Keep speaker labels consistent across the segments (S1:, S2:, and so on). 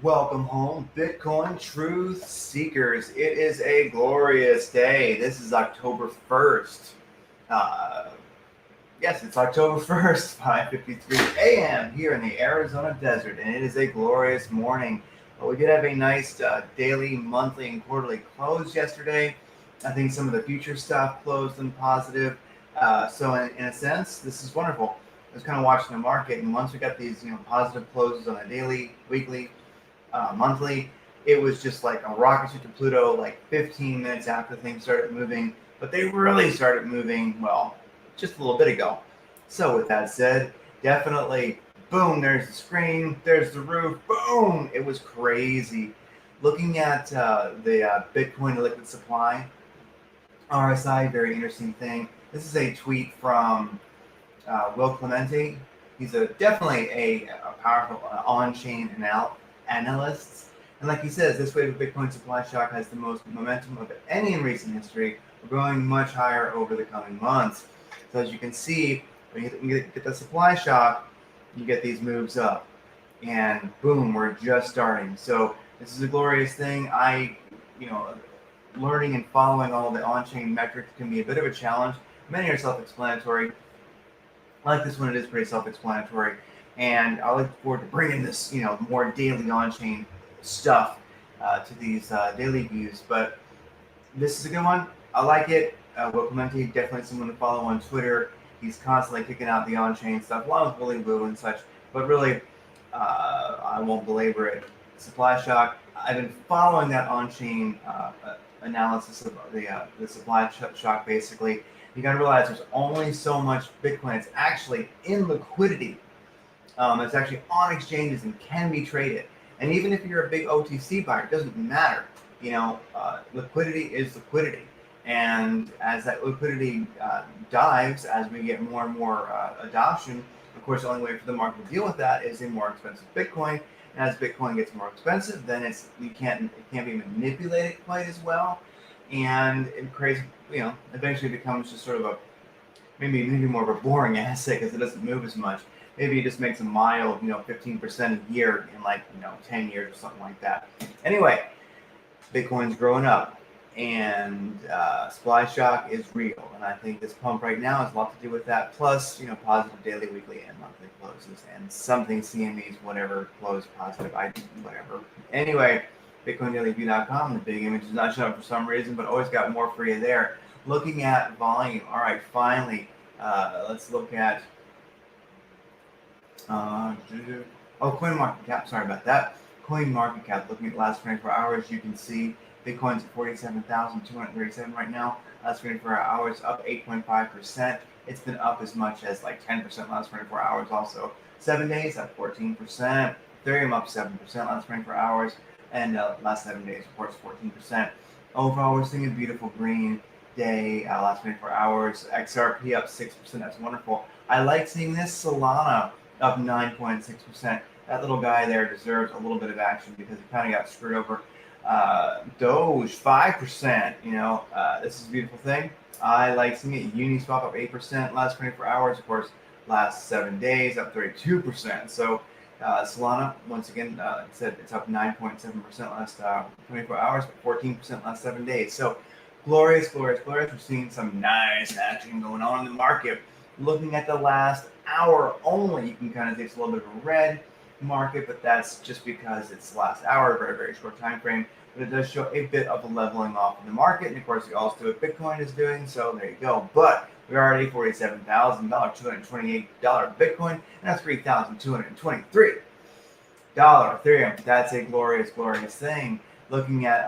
S1: Welcome home, Bitcoin truth seekers. It is a glorious day. This is October 1st. Uh, yes, it's October 1st, 5:53 a.m. here in the Arizona desert, and it is a glorious morning. But we did have a nice daily, monthly, and quarterly close yesterday. I think some of the future stuff closed in positive. So in a sense, this is wonderful. I was kind of watching the market, and once we got these, positive closes on a daily, weekly, monthly. It was just like a rocket ship to Pluto, like 15 minutes after things started moving. But they really started moving, well, just a little bit ago. So, with that said, definitely, boom, there's the screen, there's the roof, boom, it was crazy. Looking at the Bitcoin to liquid supply, RSI, very interesting thing. This is a tweet from Will Clemente. He's definitely a powerful on-chain analyst. And like he says, this wave of Bitcoin supply shock has the most momentum of any in recent history. We're going much higher over the coming months. So as you can see, when you get the supply shock, you get these moves up. And boom, we're just starting. So this is a glorious thing. Learning and following all the on-chain metrics can be a bit of a challenge. Many are self-explanatory. I like this one; it is pretty self-explanatory, and I look forward to bringing this, more daily on-chain stuff to these daily views. But this is a good one. I like it. Will Clemente, definitely someone to follow on Twitter. He's constantly kicking out the on-chain stuff, along with Willy Woo and such. But really, I won't belabor it. Supply shock. I've been following that on-chain analysis of the supply shock. Basically, you got to realize there's only so much Bitcoin. It's actually in liquidity. It's actually on exchanges and can be traded. And even if you're a big OTC buyer, it doesn't matter. Liquidity is liquidity. And as that liquidity dives, as we get more and more adoption, of course, the only way for the market to deal with that is a more expensive Bitcoin. And as Bitcoin gets more expensive, then it can't be manipulated quite as well, and it creates, eventually becomes just sort of maybe more of a boring asset because it doesn't move as much. Maybe it just makes a mild, 15% a year in 10 years or something like that. Anyway, Bitcoin's growing up, and supply shock is real, and I think this pump right now has a lot to do with that. Plus, positive daily, weekly, and monthly closes, and something CMEs, whatever, close positive, whatever. Anyway, BitcoinDailyView.com. The big image is not showing up for some reason, but always got more for you there. Looking at volume. All right, finally, let's look at CoinMarketCap. Sorry about that. CoinMarketCap. Looking at the last 24 hours, you can see Bitcoin's at 47,237 right now. Last 24 hours, up 8.5%. It's been up as much as 10% last 24 hours. Also, 7 days up 14%. Ethereum up 7% last 24 hours, and last 7 days, of course, 14%. Overall, we're seeing a beautiful green day. Last 24 hours, XRP up 6%. That's wonderful. I like seeing this. Solana up 9.6%. That little guy there deserves a little bit of action because he kind of got screwed over. Doge 5%. This is a beautiful thing. I like seeing it. Uniswap up 8% last 24 hours. Of course, last 7 days up 32%. So Solana, once again, like I said, it's up 9.7% last 24 hours, but 14% last 7 days. So glorious, glorious, glorious. We're seeing some nice action going on in the market. Looking at the last hour only, you can kind of see it's a little bit of a red market, but that's just because it's the last hour, very, very short time frame. But it does show a bit of a leveling off in the market. And of course, we also do what Bitcoin is doing. So there you go. But we're already $47,000, $228 Bitcoin, and that's $3,223 Ethereum. That's a glorious, glorious thing. Looking at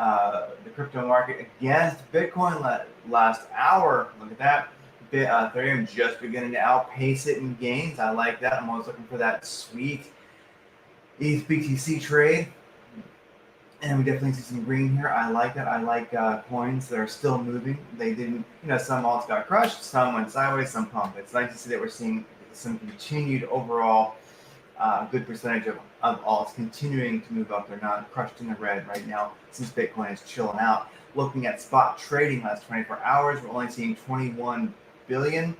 S1: the crypto market against Bitcoin last hour, look at that. Ethereum just beginning to outpace it in gains. I like that. I'm always looking for that sweet ETH BTC trade. And we definitely see some green here. I like that. I like coins that are still moving. They didn't, some alts got crushed, some went sideways, some pumped. It's nice to see that we're seeing some continued overall good percentage of alts continuing to move up. They're not crushed in the red right now since Bitcoin is chilling out. Looking at spot trading last 24 hours, we're only seeing 21 billion,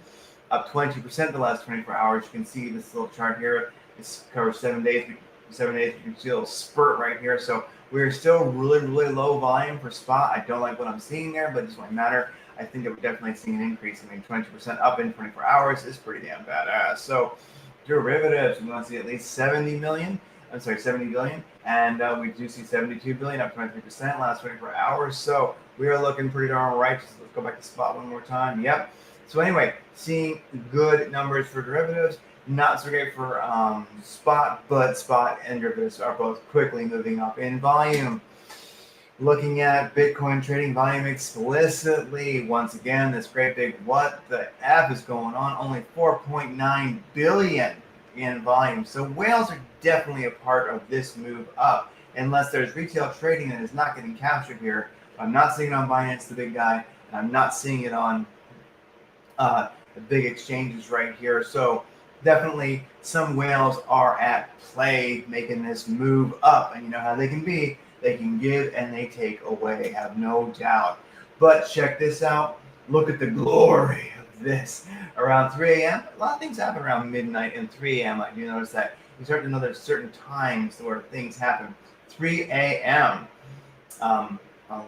S1: up 22% the last 24 hours. You can see this little chart here. This covers 7 days. 7 days. You can see a little spurt right here. So we're still really low volume for spot. I don't like what I'm seeing there, but it doesn't really matter. I think that we're definitely seeing an increase. I mean, 22% up in 24 hours is pretty damn badass. So derivatives, we want to see at least 70 billion, and we do see 72 billion, up 23% last 24 hours. So we are looking pretty darn righteous. Let's go back to spot one more time. Yep. So anyway, seeing good numbers for derivatives. Not so great for spot, but spot and derivatives are both quickly moving up in volume. Looking at Bitcoin trading volume explicitly, once again, this great big what the F is going on, only 4.9 billion in volume. So whales are definitely a part of this move up, unless there's retail trading that is not getting captured here. I'm not seeing it on Binance, the big guy, and I'm not seeing it on the big exchanges right here. So definitely some whales are at play making this move up, and you know how they can be. They can give and they take away, have no doubt. But check this out. Look at the glory of this. Around 3 a.m., a lot of things happen around midnight and 3 a.m. I do notice that. You start to know there's certain times where things happen. 3 a.m., a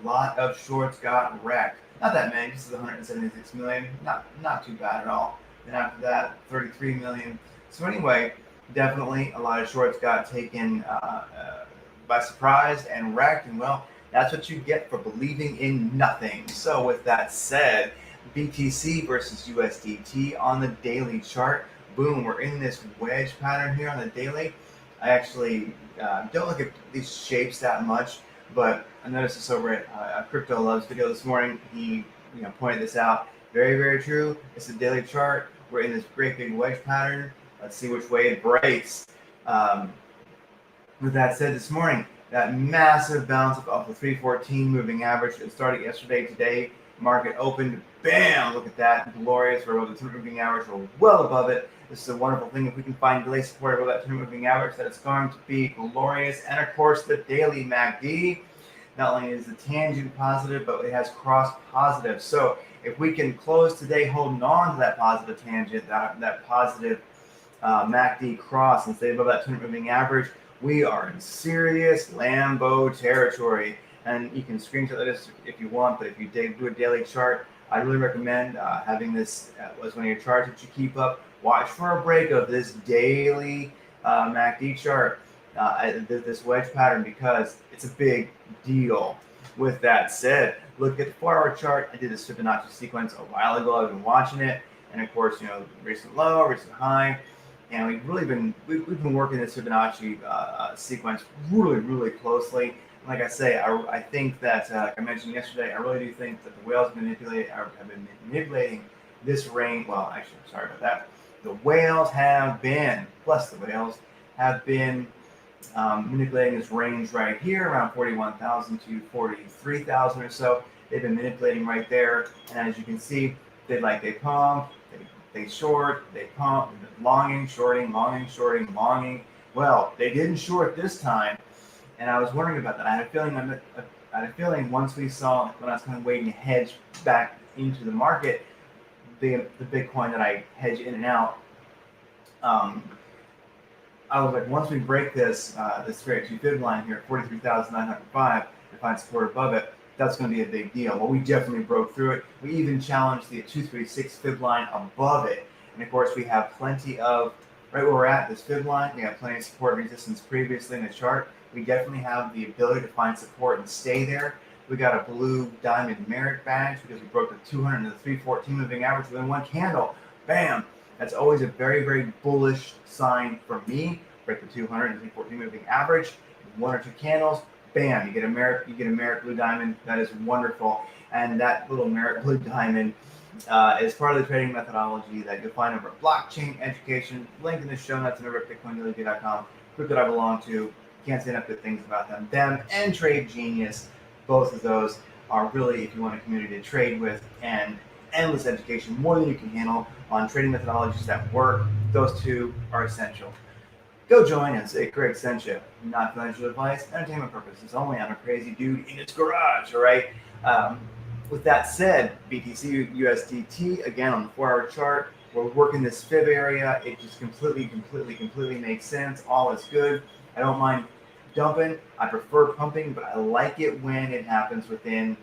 S1: lot of shorts got wrecked. Not that many, this is 176 million. Not too bad at all. Then after that, 33 million. So anyway, definitely a lot of shorts got taken by surprise and wrecked, and well, that's what you get for believing in nothing. So with that said, BTC versus USDT on the daily chart. Boom, we're in this wedge pattern here on the daily. I actually don't look at these shapes that much, but I noticed this over at Crypto Love's video this morning. He pointed this out. Very true. It's a daily chart. We're in this great big wedge pattern. Let's see which way it breaks. With that said, this morning, that massive bounce off the 314 moving average. It started yesterday. Today, market opened. Bam! Look at that. Glorious. We're above the 200 moving average. We're well above it. This is a wonderful thing. If we can find delay support above that 200 moving average, that it's going to be glorious. And of course, the daily MACD. Not only is the tangent positive, but it has cross positive. So if we can close today holding on to that positive tangent, that positive MACD cross, and stay above that 200 moving average, we are in serious Lambo territory. And you can screenshot this if you want, but if you do a daily chart, I really recommend having this as one of your charts that you keep up. Watch for a break of this daily MACD chart, this wedge pattern, because it's a big deal. With that said, look at the 4-hour chart. I did this Fibonacci sequence a while ago. I've been watching it, and of course, recent low, recent high. And we've been working this Fibonacci sequence really closely. Like I say, I think that, like I mentioned yesterday, I really do think that the whales have been manipulating this range. Well, actually, sorry about that. The whales have been manipulating this range right here, around 41,000 to 43,000 or so. They've been manipulating right there, and as you can see, they pump. They short, they pump, longing, shorting, longing. Well, they didn't short this time, and I was wondering about that. I had a feeling once we saw, when I was kind of waiting to hedge back into the market, the Bitcoin that I hedge in and out, I was like, once we break this straight 2 fib line here, 43,905, to find support above it, that's going to be a big deal. Well, we definitely broke through it. We even challenged the 236 fib line above it. And of course, we have plenty of, right where we're at, this fib line, we have plenty of support and resistance previously in the chart. We definitely have the ability to find support and stay there. We got a blue diamond merit badge because we broke the 200 and the 314 moving average within one candle. Bam! That's always a very bullish sign for me. Break the 200 and 314 moving average, 1 or 2 candles. Bam, you get a merit blue diamond. That is wonderful. And that little merit blue diamond is part of the trading methodology that you'll find over at Blockchain Education. Link in the show notes and over at bitcoindailyview.com. Group that I belong to. Can't say enough good things about them. Them and Trade Genius. Both of those are really, if you want a community to trade with, and endless education, more than you can handle on trading methodologies that work. Those two are essential. Go join us at Greg sent you. Not financial advice, entertainment purposes only. I'm a crazy dude in his garage, all right? With that said, BTC USDT, again on the 4-hour chart, we're working this fib area. It just completely makes sense. All is good. I don't mind dumping. I prefer pumping, but I like it when it happens within,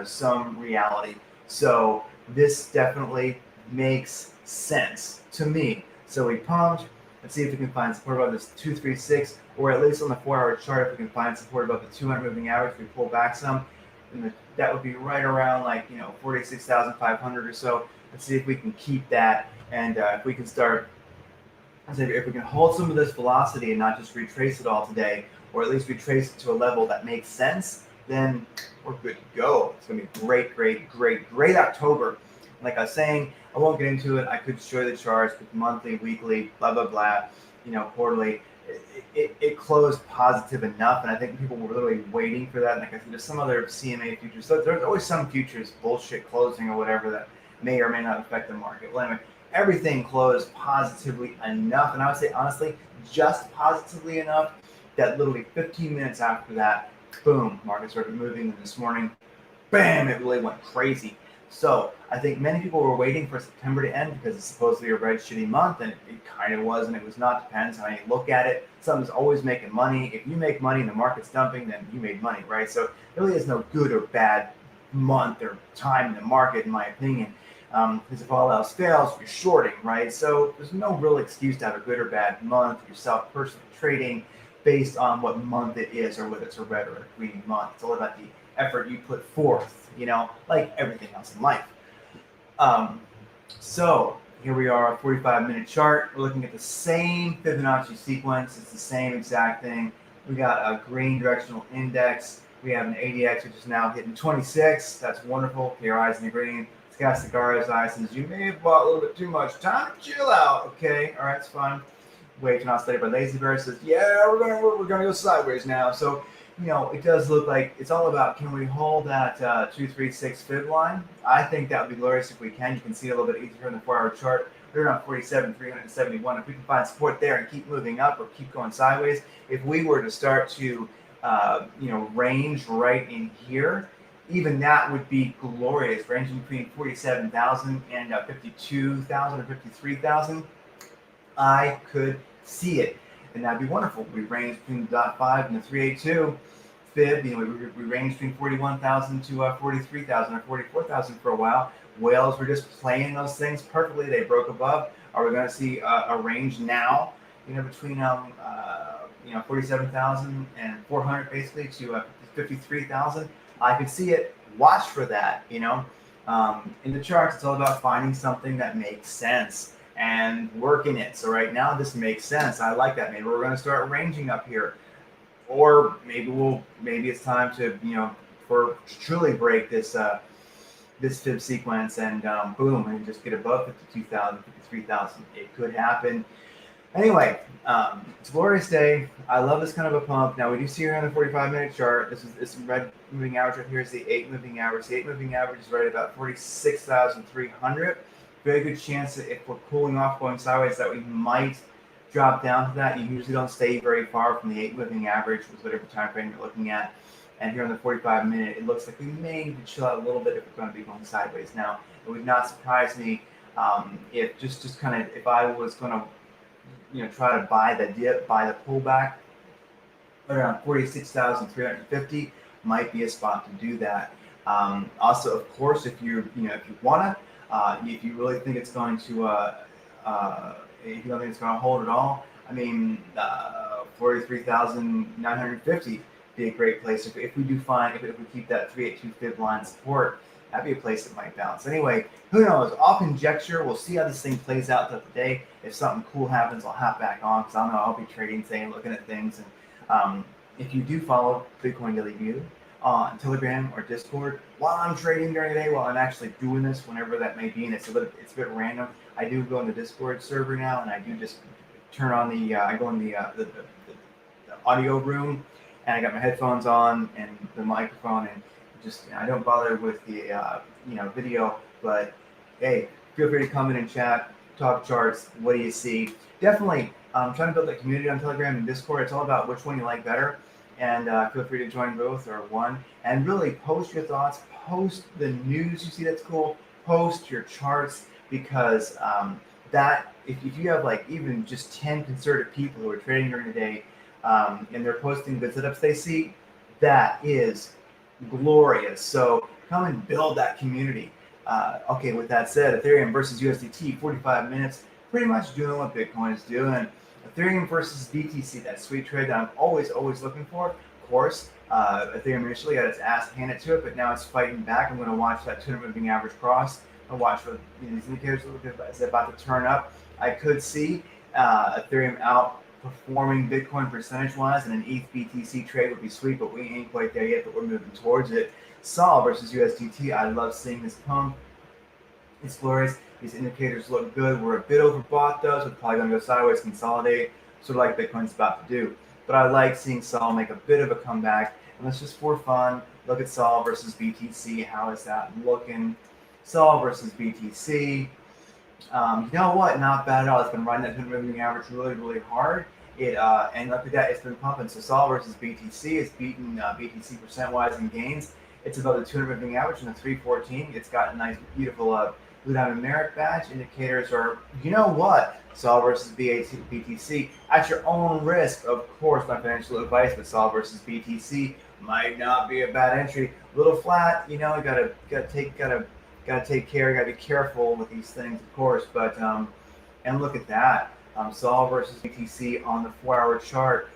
S1: some reality. So this definitely makes sense to me. So we pumped. Let's see if we can find support above this 236, or at least on the 4-hour chart, if we can find support above the 200 moving average. We pull back some, and that would be right around 46,500 or so. Let's see if we can keep that, and if we can start. If we can hold some of this velocity and not just retrace it all today, or at least retrace it to a level that makes sense, then we're good to go. It's going to be great October. Like I was saying, I won't get into it. I could show you the charts with monthly, weekly, blah, blah, blah, quarterly. It closed positive enough, and I think people were literally waiting for that. And like I said, there's some other CMA futures. So there's always some futures bullshit closing or whatever that may or may not affect the market. Well, anyway, everything closed positively enough, and I would say honestly, just positively enough that literally 15 minutes after that, boom, market started moving. And this morning, bam, it really went crazy. So I think many people were waiting for September to end because it's supposedly a very shitty month, and it kind of was, and it was not. Depends on how you look at it. Something's always making money. If you make money and the market's dumping, then you made money, right? So there really is no good or bad month or time in the market, in my opinion. Because if all else fails, you're shorting, right? So there's no real excuse to have a good or bad month. Yourself personally trading based on what month it is, or whether it's a red or a green month. It's all about the effort you put forth, like everything else in life. So here we are, a 45-minute chart. We're looking at the same Fibonacci sequence. It's the same exact thing. We got a green directional index. We have an ADX, which is now hitting 26. That's wonderful. Your eyes in the green. Cigars eye says, you may have bought a little bit too much. Time to chill out. Okay, all right, it's fine. Wait, not studied by Lazy Bear says, yeah, we're gonna go sideways now. So, it does look like it's all about, can we hold that 236 fib line? I think that would be glorious if we can. You can see it a little bit easier in the 4-hour chart. We're around 47,371. If we can find support there and keep moving up or keep going sideways, if we were to start to, range right in here, even that would be glorious, ranging between 47,000 and 52,000 or 53,000. I could see it, and that'd be wonderful. We range between the 0.5 and the 382 fib. We range between 41,000 to 43,000 or 44,000 for a while. Whales were just playing those things perfectly. They broke above. Are we going to see a range now? Between 47,000 and 400 basically to 53,000. I could see it. Watch for that. In the charts, it's all about finding something that makes sense and working it. So right now, this makes sense. I like that. Maybe we're going to start ranging up here, or maybe it's time to for truly break this this fib sequence and boom, and just get above 52,000, 53,000. It could happen. Anyway, it's a glorious day. I love this kind of a pump. Now, we do see here on the 45-minute chart, this red moving average right here is the 8 moving average. The 8 moving average is right about 46,300. Very good chance that if we're cooling off, going sideways, that we might drop down to that. You usually don't stay very far from the 8 moving average, with whatever time frame you're looking at. And here on the 45-minute, it looks like we may need to chill out a little bit if we're going to be going sideways. Now, it would not surprise me if if I was going to try to buy the dip, buy the pullback around 46,350 might be a spot to do that. Also, of course, if you want to, if you really think it's going to, if you don't think it's going to hold at all, 43,950 be a great place. If we do find, if we keep that 382 fib line support, that'd be a place that might bounce. Anyway, who knows? I'll conjecture. We'll see how this thing plays out throughout the day. If something cool happens, I'll hop back on, because I know I'll be trading today and looking at things. And if you do follow Bitcoin Daily View on Telegram or Discord while I'm trading during the day, while I'm actually doing this, whenever that may be, and it's a bit random, I do go in the Discord server now, and I do just turn on I go in the audio room, and I got my headphones on and the microphone, and I don't bother with the video, but hey, feel free to come in and chat, talk charts. What do you see? Definitely, I'm trying to build a community on Telegram and Discord. It's all about which one you like better, and feel free to join both or one. And really, post your thoughts, post the news you see that's cool, post your charts, because that if you have like even just 10 concerted people who are trading during the day, and they're posting good setups they see, that is glorious. So come and build that community. Okay, with that said, Ethereum versus USDT, 45 minutes, pretty much doing what Bitcoin is doing. Ethereum versus BTC, that sweet trade that I'm always looking for. Of course, Ethereum initially got its ass handed to it, but now it's fighting back. I'm going to watch that 200 moving average cross. I'll watch for these indicators as they're about to turn up. I could see Ethereum outperforming Bitcoin percentage-wise, and an ETH BTC trade would be sweet, but we ain't quite there yet, but we're moving towards it. Sol versus USDT, I love seeing this pump. It's glorious. These indicators look good. We're a bit overbought though, so it's probably going to go sideways, consolidate, sort of like Bitcoin's about to do. But I like seeing Sol make a bit of a comeback. And let's just for fun look at Sol versus BTC. How is that looking? Sol versus BTC. You know what? Not bad at all. It's been riding that 200 moving average really hard. And look at that. It's been pumping. So Sol versus BTC is beating BTC percent-wise in gains. It's above the 200 moving average in the 314. It's got a nice, beautiful blue diamond merit badge. Indicators are, you know what? Sol versus BTC at your own risk. Of course, my financial advice, but Sol versus BTC might not be a bad entry. A little flat, you know. You gotta take care. You gotta be careful with these things, of course. But and look at that. Sol versus BTC on the 4-hour chart.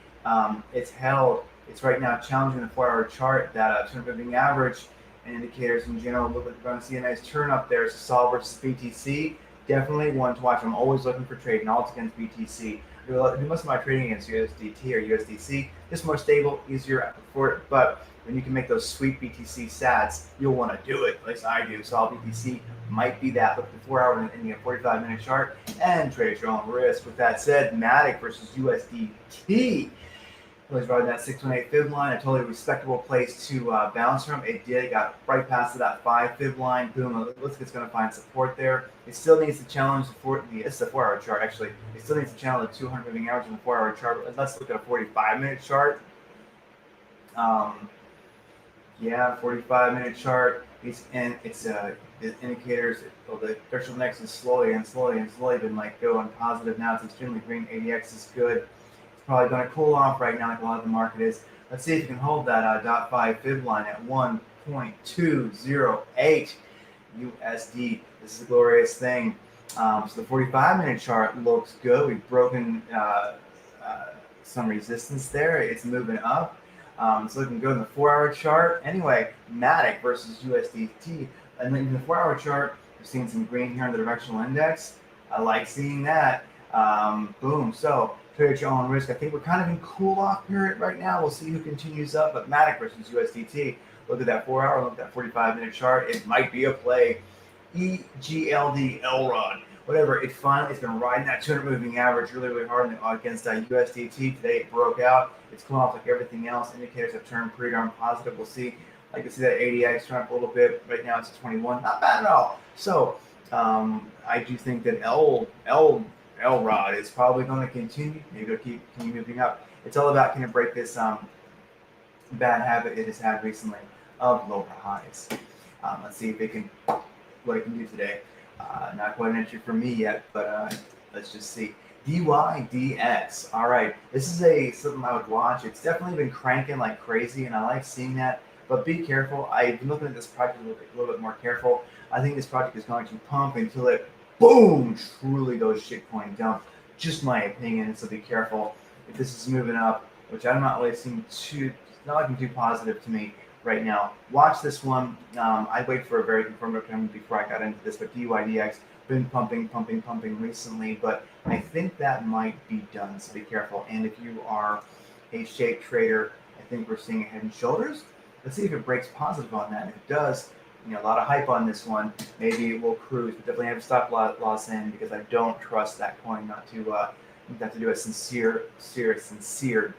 S1: It's held. It's right now challenging the 4-hour chart, that 200 moving average, and indicators in general look like we're going to see a nice turn up there. So Sol versus BTC, definitely one to watch. I'm always looking for trading odds against BTC. I do most of my trading against USDT or USDC. Just more stable, easier for it. But when you can make those sweet BTC sats, you'll want to do it. At least I do. Sol BTC might be that. Look at the 4-hour and the 45-minute chart and trade at your own risk. With that said, Matic versus USDT. Was riding that 618 fib line, a totally respectable place to bounce from. It did. It got right past that 5 fib line. Boom. It looks like it's going to find support there. It still needs to challenge it's the 4-hour chart, actually. It still needs to challenge the 200 moving average in the 4-hour chart. But let's look at a 45-minute chart. Yeah, 45-minute chart. It's the indicators. Well, the threshold next is slowly been like going positive. Now it's extremely green. ADX is good. Probably going to cool off right now, like a lot of the market is. Let's see if you can hold that .5 fib line at 1.208 USD. This is a glorious thing. So the 45-minute chart looks good. We've broken some resistance there. It's moving up. It's looking good in the 4-hour chart. Anyway, Matic versus USDT. And in the 4-hour chart, we're seeing some green here in the directional index. I like seeing that. Boom. So trade at your own risk. I think we're kind of in cool-off period right now. We'll see who continues up. But Matic versus USDT. Look at that 4-hour. Look at that 45-minute chart. It might be a play. EGLD, LROD, whatever. It's been riding that 200 moving average really hard against USDT. Today it broke out. It's coming off like everything else. Indicators have turned pretty darn positive. We'll see. I can see that ADX turn up a little bit. Right now it's at 21. Not bad at all. So I do think that LROD is probably going to continue. Maybe it'll keep moving up. It's all about can it break this bad habit it has had recently of lower highs. Let's see if it can what it can do today. Not quite an entry for me yet, but let's just see. DYDX. All right, this is something I would watch. It's definitely been cranking like crazy, and I like seeing that. But be careful. I've been looking at this project a little bit more careful. I think this project is going to pump until it boom, truly goes shitcoin dump. Just my opinion, so be careful. If this is moving up, which I'm not really seeing not looking too positive to me right now. Watch this one. I'd wait for a very confirmative time before I got into this, but DYDX been pumping recently, but I think that might be done, so be careful. And if you are a shape trader, I think we're seeing a head and shoulders. Let's see if it breaks positive on that. If it does, a lot of hype on this one. Maybe it will cruise, but definitely have a stop loss in because I don't trust that coin not to do a sincere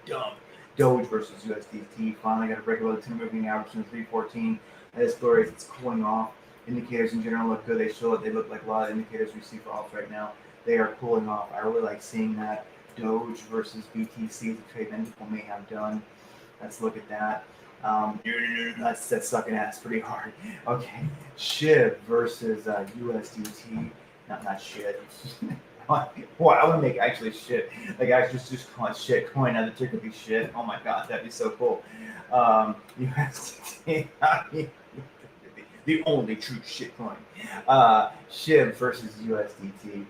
S1: dump. Doge versus USDT. Finally got a break above the 2 moving average in the 314. That is glorious. It's cooling off. Indicators in general look good. They look like a lot of indicators we see for alts right now. They are cooling off. I really like seeing that. Doge versus BTC is a trade many people may have done. Let's look at that. That's sucking ass pretty hard. Okay, SHIB versus USDT. not shit. Well, I would make actually shit. Like I just call it shit coin. Now the ticker be shit. Oh my god, that'd be so cool. USDT, the only true shit coin. SHIB versus USDT.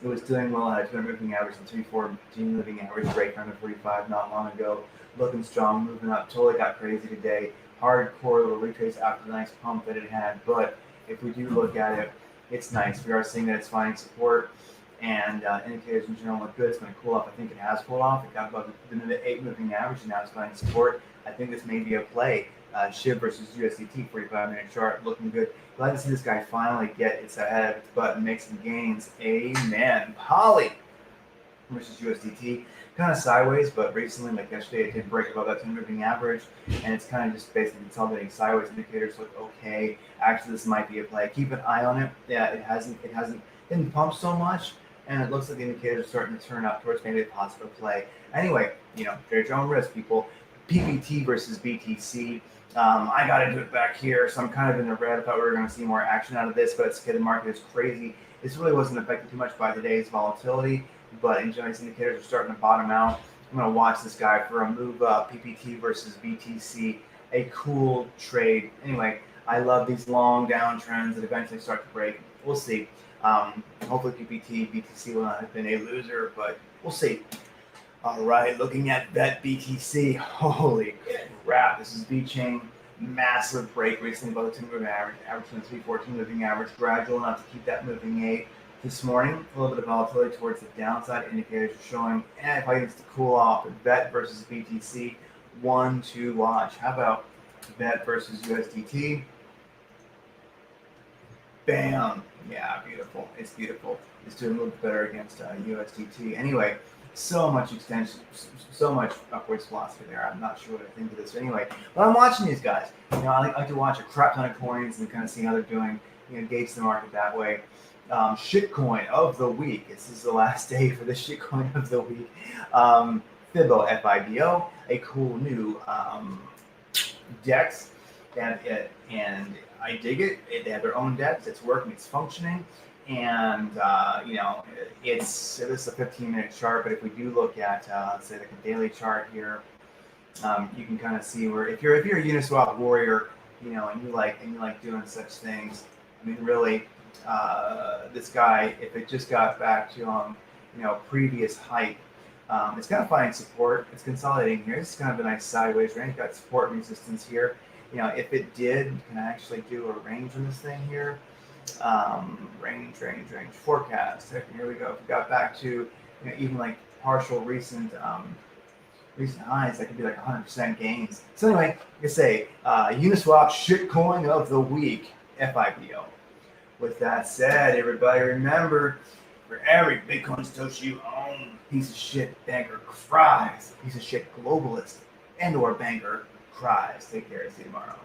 S1: It was doing well at a 200 moving average and 314 moving average break under 45 not long ago. Looking strong, moving up. Totally got crazy today. Hardcore little retrace after the nice pump that it had. But if we do look at it, it's nice. We are seeing that it's finding support, and indicators in general look good. It's going to cool off. I think it has cooled off. It got above the 8 moving average, and now it's finding support. I think this may be a play. SHIB versus USDT 45-minute chart looking good. Glad to see this guy finally get its head of its butt and make some gains. Amen. Poly versus USDT, kind of sideways, but recently, like yesterday, it did break above that 10 moving average, and it's kind of just basically consolidating sideways. Indicators look okay. Actually, this might be a play. Keep an eye on it. Yeah, it hasn't been pumped so much, and it looks like the indicators are starting to turn up towards maybe a possible play. Anyway, there's your own risk, people. PPT versus BTC. I got to do it back here, so I'm kind of in the red. I thought we were going to see more action out of this, but it's okay. The market is crazy. This really wasn't affected too much by today's volatility, but in general, these indicators are starting to bottom out. I'm going to watch this guy for a move up, PPT versus BTC, a cool trade. Anyway, I love these long downtrends that eventually start to break. We'll see. Hopefully PPT, BTC will not have been a loser, but we'll see. All right, looking at Bet BTC. Holy crap, this is VeChain. Massive break recently above the 2 moving average, averaging 314 moving average, gradual enough to keep that moving 8. This morning, a little bit of volatility towards the downside. Indicators are showing, if I get to cool off, Bet versus BTC, 1 to watch. How about Bet versus USDT? Bam. Yeah, beautiful. It's beautiful. It's doing a little bit better against USDT. Anyway, so much extension, so much upwards velocity there. I'm not sure what I think of this anyway. But I'm watching these guys. I like to watch a crap ton of coins and kind of see how they're doing, gauge the market that way. Shitcoin of the week. This is the last day for the shitcoin of the week. Fibo, FIBO, a cool new DEX. And I dig it. They have their own DEX. It's working. It's functioning. And, this is a 15-minute chart, but if we do look at, let's say, like a daily chart here, you can kind of see where, if you're a Uniswap warrior, and you like doing such things, I mean, really, this guy, if it just got back to, previous height, it's kind of finding support. It's consolidating here. This is kind of a nice sideways range. Got support and resistance here. If it did, can I actually do a range on this thing here? Range forecast. Here we go. If we got back to even like partial recent highs, that could be like 100% gains. So anyway, like I say, Uniswap shitcoin of the week, FIBO. With that said, everybody remember, for every Bitcoin Satoshi you own, piece of shit banker cries, piece of shit globalist and/or banker cries. Take care. See you tomorrow.